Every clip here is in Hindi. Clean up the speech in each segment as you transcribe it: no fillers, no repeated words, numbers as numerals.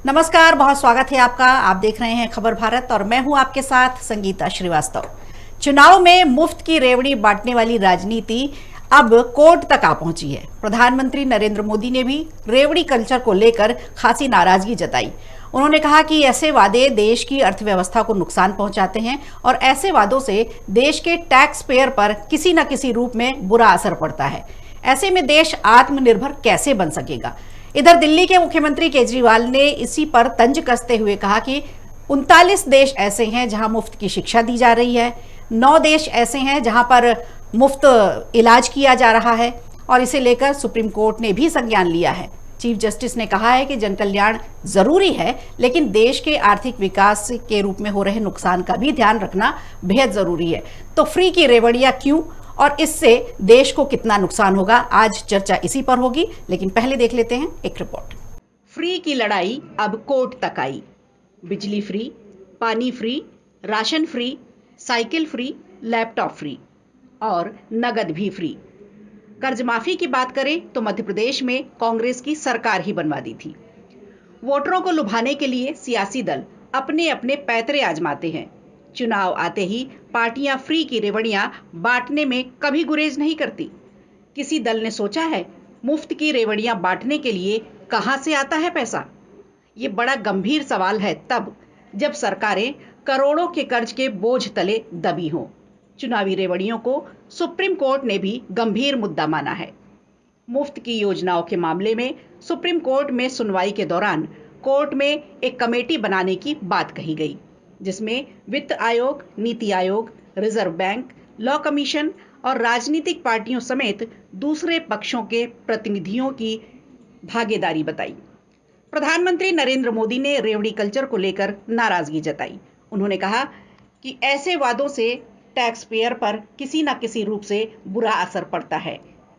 नमस्कार, बहुत स्वागत है आपका। आप देख रहे हैं खबर भारत और मैं हूं आपके साथ संगीता श्रीवास्तव। चुनाव में मुफ्त की रेवड़ी बांटने वाली राजनीति अब कोर्ट तक आ पहुंची है। प्रधानमंत्री नरेंद्र मोदी ने भी रेवड़ी कल्चर को लेकर खासी नाराजगी जताई। उन्होंने कहा कि ऐसे वादे देश की अर्थव्यवस्था को नुकसान पहुंचाते हैं और ऐसे वादों से देश के टैक्स पेयर पर किसी न किसी रूप में बुरा असर पड़ता है। ऐसे में देश आत्मनिर्भर कैसे बन सकेगा। इधर दिल्ली के मुख्यमंत्री केजरीवाल ने इसी पर तंज कसते हुए कहा कि 39 देश ऐसे हैं जहां मुफ्त की शिक्षा दी जा रही है, 9 देश ऐसे हैं जहां पर मुफ्त इलाज किया जा रहा है और इसे लेकर सुप्रीम कोर्ट ने भी संज्ञान लिया है। चीफ जस्टिस ने कहा है कि जन कल्याण जरूरी है, लेकिन देश के आर्थिक विकास के रूप में हो रहे नुकसान का भी ध्यान रखना बेहद जरूरी है। तो फ्री की रेवड़ियां क्यों और इससे देश को कितना नुकसान होगा, आज चर्चा इसी पर होगी। लेकिन पहले देख लेते हैं एक रिपोर्ट। फ्री की लड़ाई अब कोर्ट तक आई। बिजली फ्री, पानी free, ration free, cycle free, laptop free और नगद भी फ्री। कर्ज माफी की बात करें तो मध्य प्रदेश में कांग्रेस की सरकार ही बनवा दी थी। वोटरों को लुभाने के लिए सियासी दल अपने अपने पैतरे आजमाते हैं। चुनाव आते ही पार्टियां फ्री की रेवड़ियां बांटने में कभी गुरेज नहीं करती। किसी दल ने सोचा है मुफ्त की रेवड़ियां बांटने के लिए कहां से आता है पैसा? ये बड़ा गंभीर सवाल है तब जब सरकारें करोड़ों के कर्ज के बोझ तले दबी हों। चुनावी रेवड़ियों को सुप्रीम कोर्ट ने भी गंभीर मुद्दा माना है। मुफ्त की योजनाओं के मामले में सुप्रीम कोर्ट में सुनवाई के दौरान कोर्ट में एक कमेटी बनाने की बात कही गई, जिसमें वित्त आयोग, NITI Aayog, reserve bank, law commission और राजनीतिक पार्टियों समेत दूसरे पक्षों के प्रतिनिधियों की भागीदारी बताई। प्रधानमंत्री नरेंद्र मोदी ने रेवड़ी कल्चर को लेकर नाराजगी जताई। उन्होंने कहा कि ऐसे वादों से टैक्स पेयर पर किसी न किसी रूप से बुरा असर पड़ता है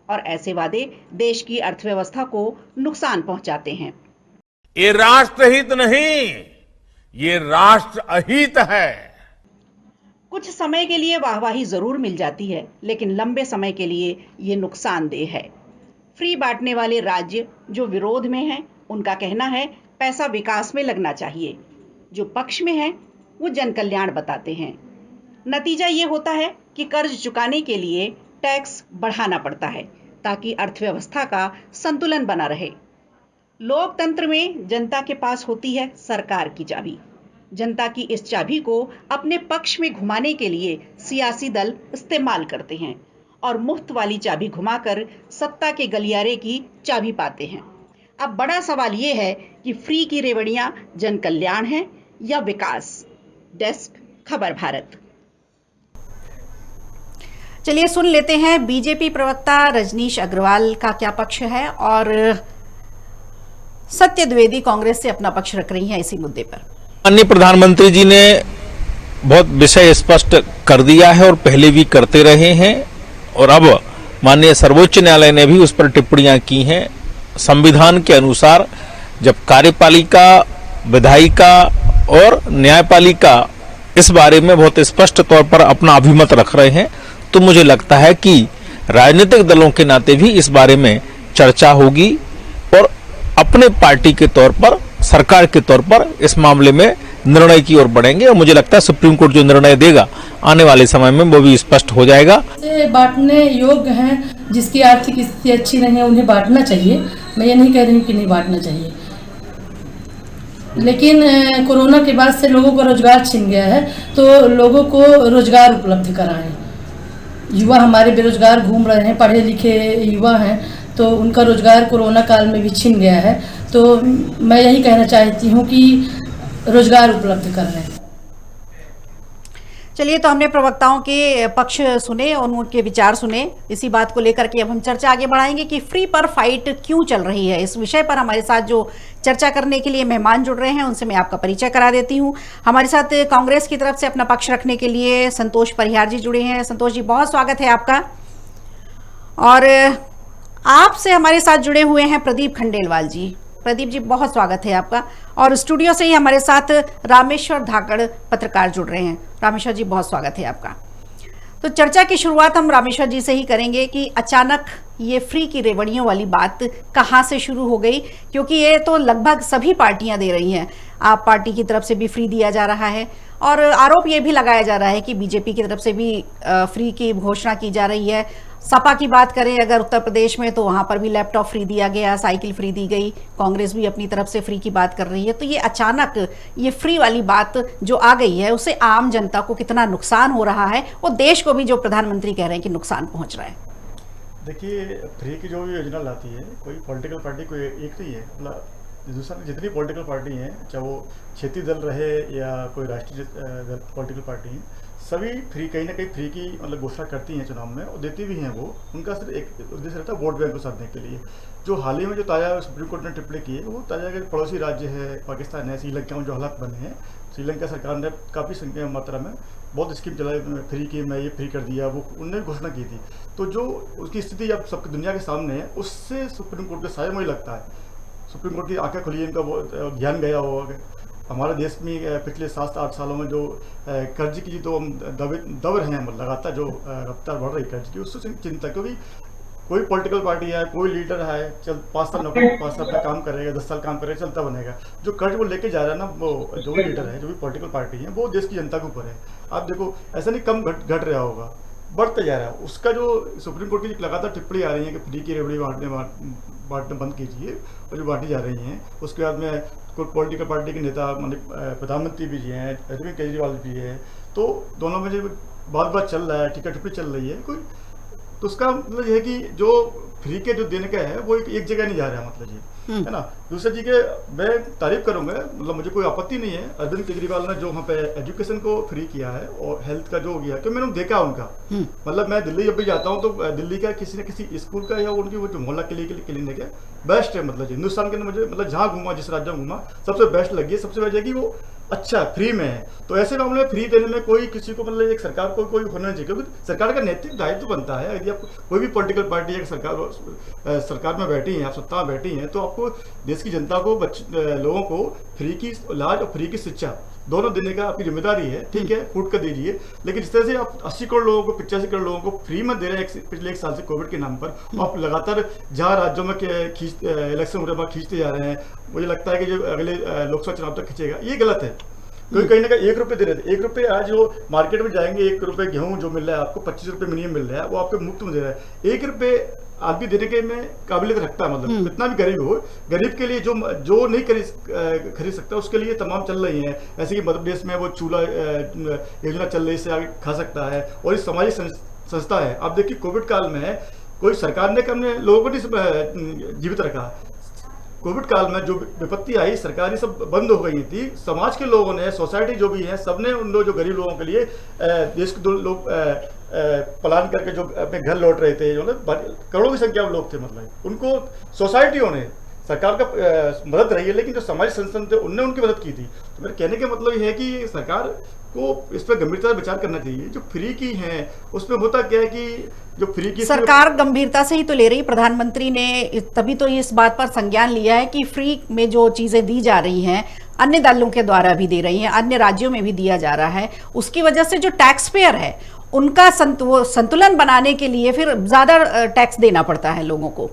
और ऐसे वादे देश की अर्थव्यवस्था को नुकसान पहुंचाते हैं। ये राष्ट्रहित नहीं, ये राष्ट्र अहित है। कुछ समय के लिए वाहवाही जरूर मिल जाती है, लेकिन लंबे समय के लिए ये नुकसानदेह है। फ्री बांटने वाले राज्य जो विरोध में हैं, उनका कहना है पैसा विकास में लगना चाहिए। जो पक्ष में है वो जन कल्याण बताते हैं। नतीजा ये होता है कि कर्ज चुकाने के लिए टैक्स बढ़ाना पड़ता है ताकि अर्थव्यवस्था का संतुलन बना रहे। लोकतंत्र में जनता के पास होती है सरकार की चाबी। जनता की इस चाबी को अपने पक्ष में घुमाने के लिए सियासी दल इस्तेमाल करते हैं और मुफ्त वाली चाबी घुमाकर सत्ता के गलियारे की चाबी पाते हैं। अब बड़ा सवाल यह है कि फ्री की रेवड़ियां जन कल्याण है या विकास। डेस्क खबर भारत। चलिए सुन लेते हैं बीजेपी प्रवक्ता रजनीश अग्रवाल का क्या पक्ष है और सत्य द्विवेदी कांग्रेस से अपना पक्ष रख रही हैं इसी मुद्दे पर। माननीय प्रधानमंत्री जी ने बहुत विषय स्पष्ट कर दिया है और पहले भी करते रहे हैं और अब माननीय सर्वोच्च न्यायालय ने भी उस पर टिप्पणियां की हैं। संविधान के अनुसार जब कार्यपालिका, विधायिका और न्यायपालिका इस बारे में बहुत स्पष्ट तौर पर अपना अभिमत रख रहे हैं, तो मुझे लगता है कि राजनीतिक दलों के नाते भी इस बारे में चर्चा होगी और अपने पार्टी के तौर पर, सरकार के तौर पर इस मामले में निर्णय की ओर बढ़ेंगे और मुझे लगता है सुप्रीम कोर्ट जो निर्णय देगा आने वाले समय में वो भी स्पष्ट हो जाएगा। बांटने योग्य हैं, जिसकी आर्थिक स्थिति अच्छी नहीं है उन्हें बांटना चाहिए। मैं ये नहीं कह रही हूँ कि नहीं बांटना चाहिए, लेकिन कोरोना के बाद से लोगों का रोजगार छिन गया है, तो लोगों को रोजगार उपलब्ध कराएं। युवा हमारे बेरोजगार घूम रहे हैं, पढ़े लिखे युवा हैं, तो उनका रोजगार कोरोना काल में भी छिन गया है। तो मैं यही कहना चाहती हूँ कि रोजगार उपलब्ध कर रहे हैं। चलिए, तो हमने प्रवक्ताओं के पक्ष सुने और उनके विचार सुने। इसी बात को लेकर के अब हम चर्चा आगे बढ़ाएंगे कि फ्री पर फाइट क्यों चल रही है। इस विषय पर हमारे साथ जो चर्चा करने के लिए मेहमान जुड़ रहे हैं उनसे मैं आपका परिचय करा देती हूं। हमारे साथ कांग्रेस की तरफ से अपना पक्ष रखने के लिए संतोष परिहार जी जुड़े हैं। संतोष जी, बहुत स्वागत है आपका। और आपसे हमारे साथ जुड़े हुए हैं प्रदीप खंडेलवाल जी। प्रदीप जी, बहुत स्वागत है आपका। और स्टूडियो से ही हमारे साथ रामेश्वर धाकड़ पत्रकार जुड़ रहे हैं। रामेश्वर जी, बहुत स्वागत है आपका। तो चर्चा की शुरुआत हम रामेश्वर जी से ही करेंगे कि अचानक ये फ्री की रेवड़ियों वाली बात कहाँ से शुरू हो गई, क्योंकि ये तो लगभग सभी पार्टियां दे रही हैं। आप पार्टी की तरफ से भी फ्री दिया जा रहा है और आरोप ये भी लगाया जा रहा है कि बीजेपी की तरफ से भी फ्री की घोषणा की जा रही है। सपा की बात करें अगर उत्तर प्रदेश में तो वहां पर भी लैपटॉप फ्री दिया गया, साइकिल फ्री दी गई। कांग्रेस भी अपनी तरफ से फ्री की बात कर रही है। तो ये अचानक ये फ्री वाली बात जो आ गई है उससे आम जनता को कितना नुकसान हो रहा है और देश को भी जो प्रधानमंत्री कह रहे हैं कि नुकसान पहुंच रहा है। देखिए, फ्री की जो भी योजना लाती है कोई पॉलिटिकल पार्टी कोई एक नहीं है, मतलब हिंदुस्तान में जितनी पॉलिटिकल पार्टी हैं, चाहे वो क्षेत्रीय दल रहे या कोई राष्ट्रीय पॉलिटिकल पार्टी है, सभी फ्री कहीं ना कहीं फ्री की मतलब घोषणा करती हैं चुनाव में और देती भी हैं। वो उनका सिर्फ एक उद्देश्य रहता है वोट बैंक को साधने के लिए। जो हाल ही में जो ताज़ा सुप्रीम कोर्ट ने टिप्पणी की है वो ताज़ा के पड़ोसी राज्य है पाकिस्तान है, श्रीलंका में जो हालात बने हैं, श्रीलंका सरकार ने काफ़ी संख्या मात्रा में बहुत स्कीम चलाई फ्री की, मैं ये फ्री कर दिया, वो उनने घोषणा की थी। तो जो उसकी स्थिति अब सबकी दुनिया के सामने है, उससे सुप्रीम कोर्ट का शायद मुझे लगता है सुप्रीम कोर्ट की आंखें खुली, इनका ज्ञान गया होगा। हमारे देश में पिछले 7-8 सालों में जो कर्ज की जो हम दब रहे हैं, लगातार जो रफ्तार बढ़ रही कर्ज की, उससे चिंता, क्योंकि कोई पॉलिटिकल पार्टी है, कोई लीडर है, 5 साल नौकरी 5 साल का काम करेगा, 10 साल काम करेगा, चलता बनेगा। जो कर्ज वो लेके जा रहा है ना, वो जो भी लीडर है, जो भी पॉलिटिकल पार्टी है, वो देश की जनता के ऊपर है। आप देखो, ऐसा नहीं कम घट रहा होगा, बढ़ते जा रहा है। उसका जो सुप्रीम कोर्ट की लगातार टिप्पणी आ रही है कि फ्री की रेवड़ी बांटने बंद कीजिए, और जो बांटी जा रही हैं, उसके बाद में कोई पॉलिटिकल पार्टी के नेता मान प्रधानमंत्री भी हैं, अरविंद केजरीवाल भी है, तो दोनों में जो बात चल रहा है, टीका टिप्पणी चल रही है कोई, तो उसका मतलब ये है कि जो फ्री के जो देने का है वो एक जगह नहीं जा रहा है, मतलब ये है ना। दूसरी चीज़ के मैं तारीफ करूंगा, मतलब मुझे कोई आपत्ति नहीं है अरविंद केजरीवाल ने जो वहाँ पे एजुकेशन को फ्री किया है और हेल्थ का जो हो गया, क्योंकि मैंने देखा उनका, मतलब मैं दिल्ली जब भी जाता हूँ तो दिल्ली का किसी न किसी स्कूल का या उनकी वो जो मोहल्ला क्लिनिक है बेस्ट है, मतलब हिंदुस्तान के मुझे मतलब जहाँ घूमा, जिस राज्य में घूमा, सबसे बेस्ट लगी है। सबसे वजह कि वो अच्छा फ्री में है। तो ऐसे मामले में फ्री देने में कोई किसी को मतलब एक सरकार को कोई होना चाहिए, क्योंकि सरकार का नैतिक दायित्व बनता है। यदि आप कोई भी पॉलिटिकल पार्टी या सरकार में बैठी हैं, आप सत्ता में बैठी हैं, तो आपको देश की जनता को लोगों को फ्री की इलाज और फ्री की शिक्षा दोनों देने का आपकी जिम्मेदारी है। ठीक है, फूट कर दीजिए, लेकिन जिस तरह से आप 80 करोड़ लोगों को 85 करोड़ लोगों को फ्री में दे रहे हैं पिछले 1 साल से कोविड के नाम पर, आप लगातार जहाँ राज्यों में इलेक्शन हो रहे हैं खींचते जा रहे हैं, मुझे लगता है कि जो अगले लोकसभा चुनाव तक खींचेगा, ये गलत है। क्योंकि कहीं ना कहीं 1 रुपये दे रहे थे, 1 रुपये आज जो मार्केट में जाएंगे 1 रुपये गेहूँ जो मिल रहा है आपको 25 रुपये मिनिमम मिल रहा है, वो आपको मुफ्त में दे रहा है। 1 रुपये आदमी देने के में काबिलियत रखता है, मतलब इतना भी गरीब हो, गरीब के लिए जो नहीं खरीद सकता उसके लिए तमाम चल रही है। ऐसे कि मध्य प्रदेश में वो चूल्हा योजना चल रही, इससे आगे खा सकता है, और ये सामाजिक संस्था है। आप देखिए कोविड काल में कोई सरकार ने हमने लोगों को नहीं जीवित रखा। कोविड काल में जो विपत्ति आई, सरकारी सब बंद हो गई थी, समाज के लोगों ने, सोसाइटी जो भी है, सबने उन लोग जो गरीब लोगों के लिए देश के 2 लोग प्लान करके जो अपने घर लौट रहे थे, जो करोड़ों की संख्या में लोग थे, मतलब उनको सोसाइटियों ने, सरकार का मदद रही है, लेकिन जो समाजिक संस्थान थे उनने उनकी मदद की थी। तो मेरे कहने का मतलब ये है कि सरकार को इस पर गंभीरता से विचार करना चाहिए। जो फ्री की है उसमें होता क्या है कि जो फ्री की सरकार गंभीरता से ही तो ले रही, प्रधानमंत्री ने तभी तो इस बात पर संज्ञान लिया है कि फ्री में जो चीजें दी जा रही हैं अन्य दलों के द्वारा भी दे रही हैं, अन्य राज्यों में भी दिया जा रहा है, उसकी वजह से जो टैक्स पेयर है उनका संतुलन बनाने के लिए फिर ज्यादा टैक्स देना पड़ता है लोगों को।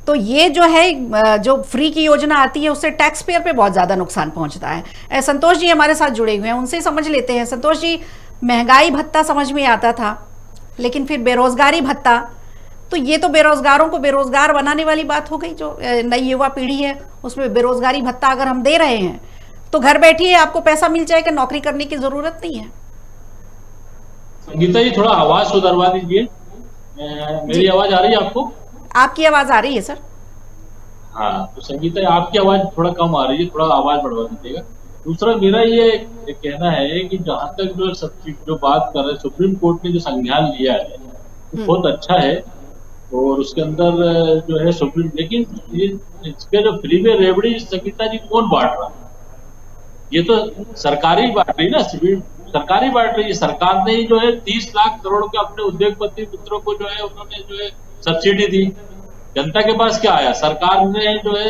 तो ये जो है, जो फ्री की योजना आती है उससे टैक्स पेयर पे बहुत ज़्यादा नुकसान पहुंचता है। संतोष जी हमारे साथ जुड़े हुए हैं, उनसे समझ लेते हैं। संतोष जी, महंगाई भत्ता समझ में आता था, लेकिन फिर बेरोजगारी भत्ता, तो ये तो बेरोजगारों को बेरोजगार बनाने वाली बात हो गई। जो नई युवा पीढ़ी है उसमें बेरोजगारी भत्ता अगर हम दे रहे हैं तो घर बैठिए आपको पैसा मिल जाएगा, नौकरी करने की जरूरत नहीं है। संगीता जी, थोड़ा आवाज सुधरवा दीजिए। मेरी आवाज आ रही है आपको? आपकी आवाज आ रही है सर। हाँ, तो संगीता आपकी आवाज थोड़ा कम आ रही है, थोड़ा आवाज बढ़वा दीजिएगा। दूसरा मेरा ये कहना है कि जहां तक जो बात कर रहे, सुप्रीम कोर्ट ने जो संज्ञान लिया है वो बहुत अच्छा है, और उसके अंदर जो है सुप्रीम, लेकिन इसके जो फ्री में रेवड़ी संगीता जी कौन बांट रहा है? ये तो सरकारी बांट रही ना, सरकारी बांट रही है। सरकार ने ही जो है 30 लाख करोड़ के अपने उद्योगपति मित्रों को जो है उन्होंने जो है सब्सिडी दी। जनता के पास क्या आया? सरकार ने जो है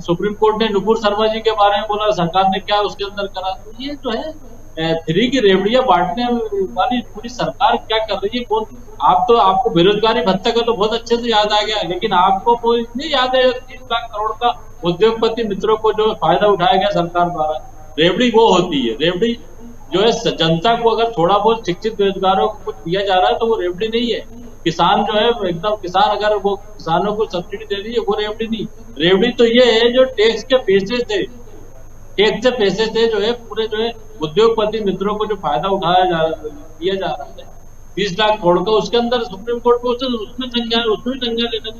सुप्रीम कोर्ट ने नुपुर शर्मा जी के बारे में बोला, सरकार ने क्या उसके अंदर करा। तो ये जो है फ्री की रेवड़ियां बांटने वाली पूरी सरकार क्या कर रही है? कौन आपको बेरोजगारी भत्ता का तो बहुत अच्छे से याद आ गया, लेकिन आपको वो नहीं याद है 30 लाख करोड़ का उद्योगपति मित्रों को जो फायदा उठाया गया सरकार द्वारा। रेवड़ी वो होती है, रेवड़ी जो है जनता को अगर थोड़ा बहुत शिक्षित बेरोजगारों को कुछ दिया जा रहा है तो वो रेवड़ी नहीं है। किसान जो है एकदम किसान, अगर वो किसानों को सब्सिडी दे रही है वो रेवड़ी नहीं। रेवड़ी तो ये है जो टैक्स के पैसे से जो है पूरे जो है उद्योगपति मित्रों को जो फायदा दिया जा रहा है 20 लाख करोड़ का, उसके अंदर सुप्रीम कोर्ट को उसमें संज्ञान लेना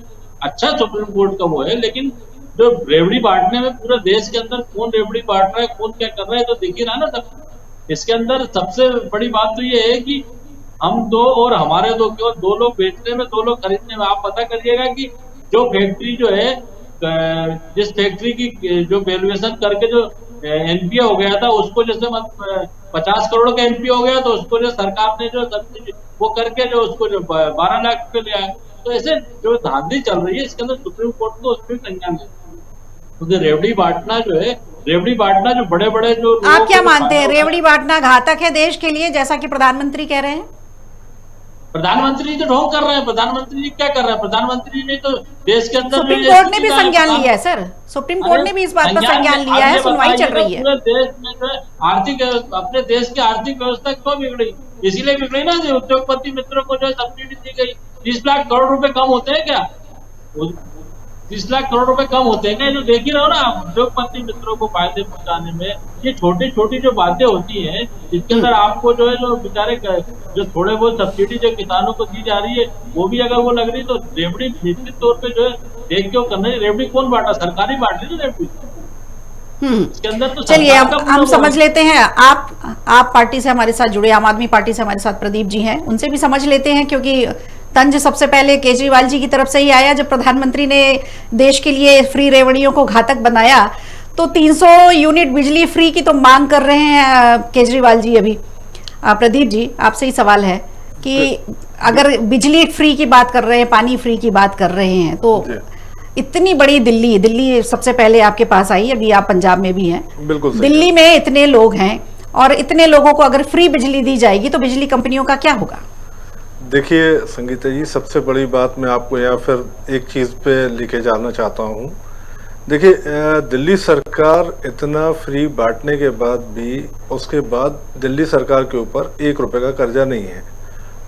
अच्छा सुप्रीम कोर्ट का वो है। लेकिन जो रेवड़ी बांटने में पूरे देश के अंदर कौन रेवड़ी बांट रहा है, कौन क्या कर रहा है, तो दिख ही रहा ना सब। इसके अंदर सबसे बड़ी बात तो ये है कि हम दो और हमारे दो, केवल 2 लोग बेचने में 2 लोग खरीदने में। आप पता करिएगा कि जो फैक्ट्री जो है, जिस फैक्ट्री की जो वैल्यूएशन करके जो एनपीए हो गया था, उसको जैसे 50 करोड़ का एनपीए हो गया तो उसको जो सरकार ने जो सब्सिडी वो करके जो उसको जो 12 लाख रुपए लिया है। तो ऐसे जो धांधली चल रही है इसके अंदर सुप्रीम कोर्ट को उसमें संज्ञान लेना, क्योंकि रेवड़ी बांटना जो बड़े बड़े जो आप क्या मानते हैं, रेवड़ी बांटना घातक है देश के लिए, जैसा कि प्रधानमंत्री कह रहे हैं? प्रधानमंत्री तो ढोंग कर रहे हैं। प्रधानमंत्री जी क्या कर रहे हैं? प्रधानमंत्री ने तो देश के अंदर सुप्रीम कोर्ट ने भी संज्ञान लिया है सर, सुप्रीम कोर्ट ने भी इस बात पर संज्ञान लिया है, सुनवाई चल रही है। पूरे देश में जो आर्थिक, अपने देश की आर्थिक व्यवस्था क्यों बिगड़ी? इसीलिए बिगड़ी ना जो उद्योगपति मित्रों को जो सब्सिडी दी गई। 30 लाख करोड़ रुपए कम होते हैं क्या? 30 लाख करोड़ रुपए कम होते हैं क्या? जो देख ही रहो ना उद्योगपति मित्रों को फायदे पहुंचाने में ये छोटी छोटी जो बातें होती हैं, इसके अंदर आपको जो है जो बेचारे जो थोड़े बहुत सब्सिडी जो किसानों को दी जा रही है वो भी अगर वो लग रही तो रेवड़ी निश्चित तौर पे जो है देख क्यों करना है। रेवड़ी कौन बांटा? सरकारी बांट रही है रेवड़ी। इसके अंदर तो चलिए हम समझ लेते हैं, आप पार्टी से हमारे साथ जुड़े, आम आदमी पार्टी से हमारे साथ प्रदीप जी हैं, उनसे भी समझ लेते हैं, क्योंकि तंज सबसे पहले केजरीवाल जी की तरफ से ही आया। जब प्रधानमंत्री ने देश के लिए फ्री रेवड़ियों को घातक बनाया तो 300 यूनिट बिजली फ्री की तो मांग कर रहे हैं केजरीवाल जी। अभी प्रदीप जी आपसे ही सवाल है कि अगर बिजली फ्री की बात कर रहे हैं, पानी फ्री की बात कर रहे हैं, तो इतनी बड़ी दिल्ली सबसे पहले आपके पास आई, अभी आप पंजाब में भी हैं, बिल्कुल दिल्ली में इतने लोग हैं और इतने लोगों को अगर फ्री बिजली दी जाएगी तो बिजली कंपनियों का क्या होगा? देखिए संगीता जी, सबसे बड़ी बात मैं आपको यहाँ फिर एक चीज पे लेके जाना चाहता हूँ। देखिए दिल्ली सरकार इतना फ्री बांटने के बाद भी उसके बाद दिल्ली सरकार के ऊपर 1 रुपए का कर्जा नहीं है।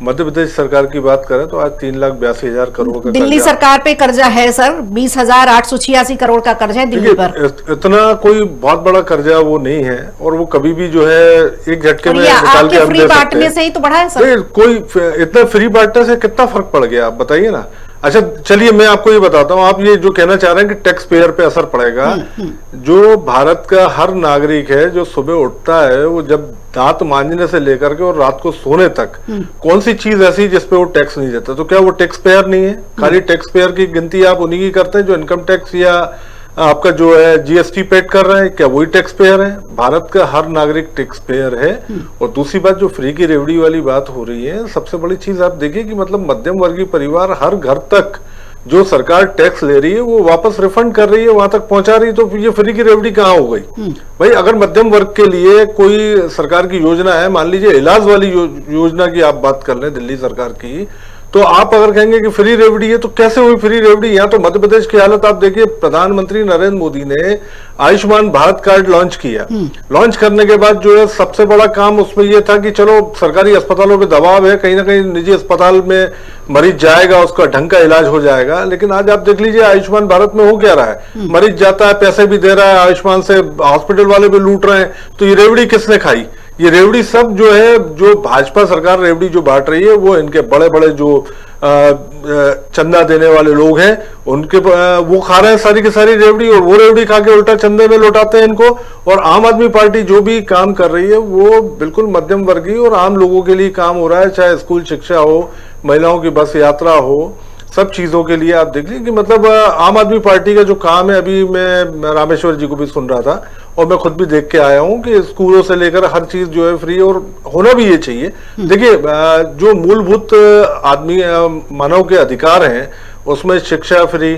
मध्य प्रदेश सरकार की बात करें तो आज 3,82,000 करोड़ का दिल्ली सरकार पे कर्जा है सर, 20,886 करोड़ का कर्जा है दिल्ली पर। इतना कोई बहुत बड़ा कर्जा वो नहीं है और वो कभी भी जो है एक झटके में निकाल के हम दे सकते हैं। से ही तो बढ़ा है सर। कोई इतना फ्री बांटने से कितना फर्क पड़ गया आप बताइए ना। अच्छा चलिए मैं आपको ये बताता हूँ, आप ये जो कहना चाह रहे हैं कि टैक्स पेयर पे असर पड़ेगा, जो भारत का हर नागरिक है जो सुबह उठता है वो जब दांत मांजने से लेकर के और रात को सोने तक कौन सी चीज ऐसी जिसपे वो टैक्स नहीं देता? तो क्या वो टैक्स पेयर नहीं है? खाली टैक्स पेयर की गिनती आप उन्हीं की करते हैं जो इनकम टैक्स या आपका जो है जीएसटी पेड कर रहे हैं, क्या वही टैक्स पेयर है? भारत का हर नागरिक टैक्स पेयर है। और दूसरी बात जो फ्री की रेवड़ी वाली बात हो रही है, सबसे बड़ी चीज आप देखिए कि मतलब मध्यम वर्गीय परिवार हर घर तक जो सरकार टैक्स ले रही है वो वापस रिफंड कर रही है, वहां तक पहुंचा रही है। तो ये फ्री की रेवड़ी कहाँ हो गई भाई? अगर मध्यम वर्ग के लिए कोई सरकार की योजना है, मान लीजिए इलाज वाली योजना की आप बात कर लें दिल्ली सरकार की, तो आप अगर कहेंगे कि फ्री रेवड़ी है तो कैसे हुई फ्री रेवड़ी? यहाँ तो मध्य प्रदेश की हालत आप देखिए, प्रधानमंत्री नरेंद्र मोदी ने आयुष्मान भारत कार्ड लॉन्च किया। लॉन्च करने के बाद जो है सबसे बड़ा काम उसमें यह था कि चलो सरकारी अस्पतालों पे दबाव है, कहीं ना कहीं निजी अस्पताल में मरीज जाएगा, उसका ढंग का इलाज हो जाएगा। लेकिन आज आप देख लीजिए आयुष्मान भारत में हो क्या रहा है, मरीज जाता है, पैसे भी दे रहा है आयुष्मान से, हॉस्पिटल वाले भी लूट रहे हैं। तो ये रेवड़ी किसने खाई? ये रेवड़ी सब जो है, जो भाजपा सरकार रेवड़ी जो बांट रही है वो इनके बड़े बड़े जो चंदा देने वाले लोग हैं उनके वो खा रहे हैं सारी की सारी रेवड़ी, और वो रेवड़ी खा के उल्टा चंदे में लौटाते हैं इनको। और आम आदमी पार्टी जो भी काम कर रही है वो बिल्कुल मध्यम वर्गीय और आम लोगों के लिए काम हो रहा है, चाहे स्कूल शिक्षा हो, महिलाओं की बस यात्रा हो, सब चीजों के लिए आप देख लीजिए कि मतलब आम आदमी पार्टी का जो काम है। अभी मैं रामेश्वर जी को भी सुन रहा था और मैं खुद भी देख के आया हूं कि स्कूलों से लेकर हर चीज जो है फ्री, और होना भी ये चाहिए। देखिए जो मूलभूत आदमी मानव के अधिकार हैं उसमें शिक्षा फ्री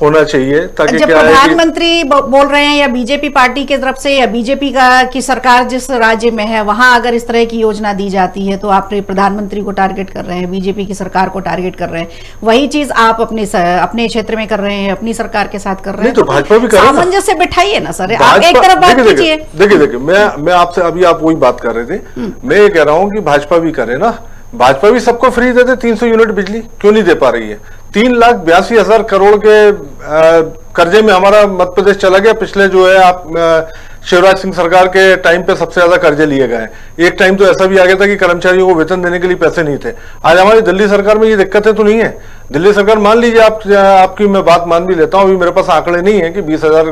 होना चाहिए, ताकि जब क्या है कि प्रधानमंत्री बोल रहे हैं या बीजेपी पार्टी की तरफ से या बीजेपी की सरकार जिस राज्य में है वहां अगर इस तरह की योजना दी जाती है तो आप प्रधानमंत्री को टारगेट कर रहे हैं, बीजेपी की सरकार को टारगेट कर रहे हैं, वही चीज आप अपने क्षेत्र में कर रहे हैं, अपनी सरकार के साथ कर रहे हैं। तो भाजपा भी करे ना। सामंजस्य बिठाइए ना सर, आप एक तरफ बात कीजिए। देखिए मैं आपसे अभी आप वही बात कर रहे थे, मैं ये कह रहा हूं कि भाजपा भी करे ना। भाजपा भी सबको फ्री दे दे 300 यूनिट बिजली, क्यों नहीं दे पा रही है? 3,82,000 करोड़ के कर्जे में हमारा मध्य प्रदेश चला गया। पिछले जो है आप शिवराज सिंह सरकार के टाइम पे सबसे ज्यादा कर्जे लिए गए। एक टाइम तो ऐसा भी आ गया था कि कर्मचारियों को वेतन देने के लिए पैसे नहीं थे। आज हमारी दिल्ली सरकार में ये दिक्कतें तो नहीं है। दिल्ली सरकार, मान लीजिए आपकी मैं बात मान भी लेता हूं, अभी मेरे पास आंकड़े नहीं है कि 20,000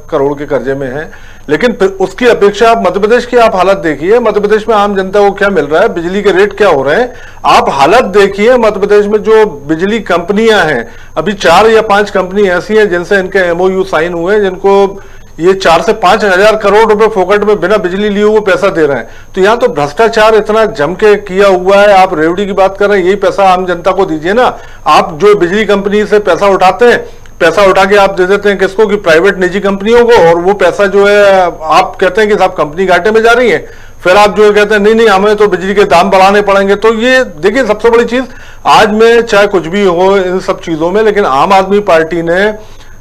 करोड़ के कर्जे में है, लेकिन उसकी अपेक्षा आप मध्य प्रदेश की आप हालत देखिए। मध्य प्रदेश में आम जनता को क्या मिल रहा है, बिजली के रेट क्या हो रहे हैं, आप हालत देखिए। मध्य प्रदेश में जो बिजली कंपनियां हैं, अभी 4 या 5 कंपनी ऐसी हैं जिनसे इनके MOU साइन हुए, जिनको ये 4 से 5 हजार करोड़ रुपए फोकट में बिना बिजली लिए हुए पैसा दे रहे हैं। तो यहाँ तो भ्रष्टाचार इतना जम के किया हुआ है। आप रेवड़ी की बात कर रहे हैं, यही पैसा आम जनता को दीजिए ना। आप जो बिजली कंपनी से पैसा उठाते हैं, पैसा उठा के आप दे देते हैं किसको, कि प्राइवेट निजी कंपनियों को, और वो पैसा जो है आप कहते हैं कि साहब कंपनी घाटे में जा रही है, फिर आप जो कहते हैं नहीं हमें तो बिजली के दाम बढ़ाने पड़ेंगे। तो ये देखिए सबसे बड़ी चीज, आज में चाहे कुछ भी हो इन सब चीजों में, लेकिन आम आदमी पार्टी ने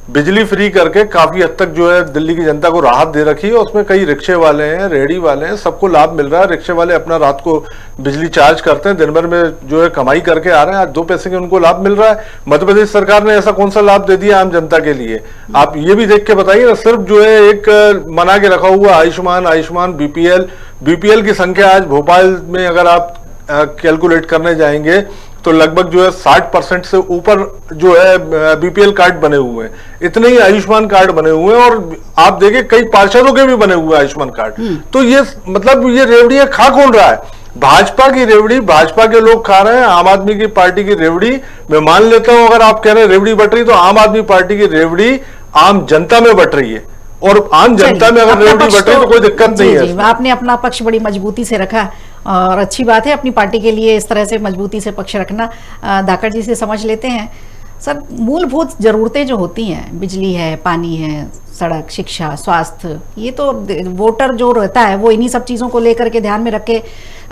बिजली फ्री करके काफी हद तक जो है दिल्ली की जनता को राहत दे रखी है। उसमें कई रिक्शे वाले हैं, रेहड़ी वाले हैं, सबको लाभ मिल रहा है। रिक्शे वाले अपना रात को बिजली चार्ज करते हैं, दिन भर में जो है कमाई करके आ रहे हैं, आज 2 पैसे के उनको लाभ मिल रहा है। मध्य प्रदेश सरकार ने ऐसा कौन सा लाभ दे दिया आम जनता के लिए? आप ये भी देख के बताइए ना। सिर्फ जो है एक मना के रखा हुआ आयुष्मान बीपीएल की संख्या आज भोपाल में अगर आप कैलकुलेट करने जाएंगे तो लगभग जो है 60% से ऊपर जो है बीपीएल कार्ड बने हुए हैं। इतने ही आयुष्मान कार्ड बने हुए हैं, और आप देखिए कई पार्षदों के भी बने हुए हैं आयुष्मान कार्ड। तो ये मतलब ये रेवड़ियां खा कौन रहा है? भाजपा की रेवड़ी भाजपा के लोग खा रहे हैं। आम आदमी की पार्टी की रेवड़ी, मैं मान लेता हूं अगर आप कह रहे हैं रेवड़ी बट रही, तो आम आदमी पार्टी की रेवड़ी आम जनता में बट रही है, और आम जनता में अगर रेवड़ी बट रही तो कोई दिक्कत नहीं है। आपने अपना पक्ष बड़ी मजबूती से रखा और अच्छी बात है अपनी पार्टी के लिए इस तरह से मजबूती से पक्ष रखना। धाकड़ जी से समझ लेते हैं सर, मूलभूत जरूरतें जो होती हैं, बिजली है, पानी है, सड़क, शिक्षा, स्वास्थ्य, ये तो वोटर जो रहता है वो इन्हीं सब चीज़ों को लेकर के ध्यान में रख के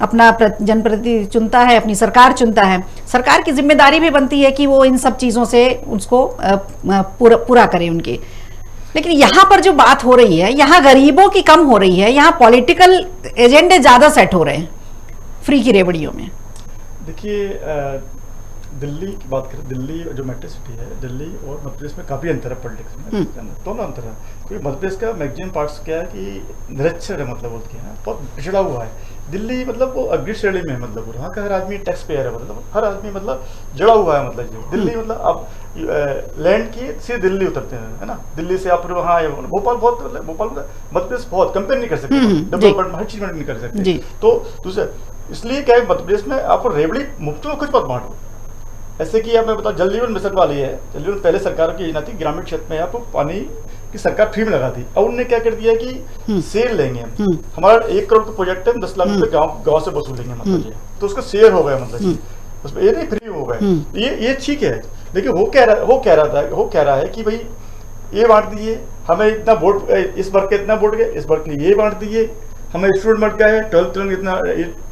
अपना जनप्रतिनिधि चुनता है, अपनी सरकार चुनता है। सरकार की जिम्मेदारी भी बनती है कि वो इन सब चीज़ों से उसको पूरा करे उनके। लेकिन यहाँ पर जो बात हो रही है, यहाँ गरीबों की कम हो रही है, यहाँ पॉलिटिकल एजेंडे ज़्यादा सेट हो रहे हैं फ्री की रेवड़ियों में। देखिए दिल्ली की बात करें, दिल्ली जो मेट्रो सिटी है, दिल्ली और मध्य प्रदेश में काफ़ी अंतर है पॉलिटिक्स में, दोनों अंतर है। क्योंकि मध्य प्रदेश का मैक्सिमम पार्ट्स क्या है कि निरक्षर है, मतलब बोलते हैं बहुत पिछड़ा हुआ है। दिल्ली मतलब वो अग्र श्रेणी में है, मतलब वहाँ का हर आदमी टैक्स पेयर है, मतलब हर आदमी मतलब जड़ा हुआ है। मतलब दिल्ली मतलब आप लैंड की सीधे दिल्ली उतरते हैं, है ना, दिल्ली से आप फिर वहाँ आए। भोपाल बहुत, भोपाल मध्य प्रदेश बहुत कंपेयर नहीं कर सकते, डेवलपमेंट हर चीज में नहीं कर सकते। तो दूसरा इसलिए क्या है, मध्य प्रदेश में आपको रेवड़ी मुफ्त में कुछ मत बांटो। ऐसे कि मैं बताऊँ, जल जीवन मिशन वाली है, जल जीवन पहले सरकार की योजना थी, ग्रामीण क्षेत्र में आपको पानी की सरकार फ्री में लगा दी। अब उन्होंने क्या कर दिया कि शेयर लेंगे हम, हमारा 1 करोड़ का प्रोजेक्ट है, 10 लाख रुपए गाँव से वसूलेंगे, मतलब तो उसका शेयर हो गया, मतलब उसमें ये नहीं फ्री हो गए। ये ठीक है, लेकिन वो कह रहा है कि भाई ये बांट दिए, हमें इतना वोट, इस वर्ग के इतना वोट गए, इस वर्ग के लिए ये बांट दिए, हमें स्टूडेंट मत गए, 12th इतना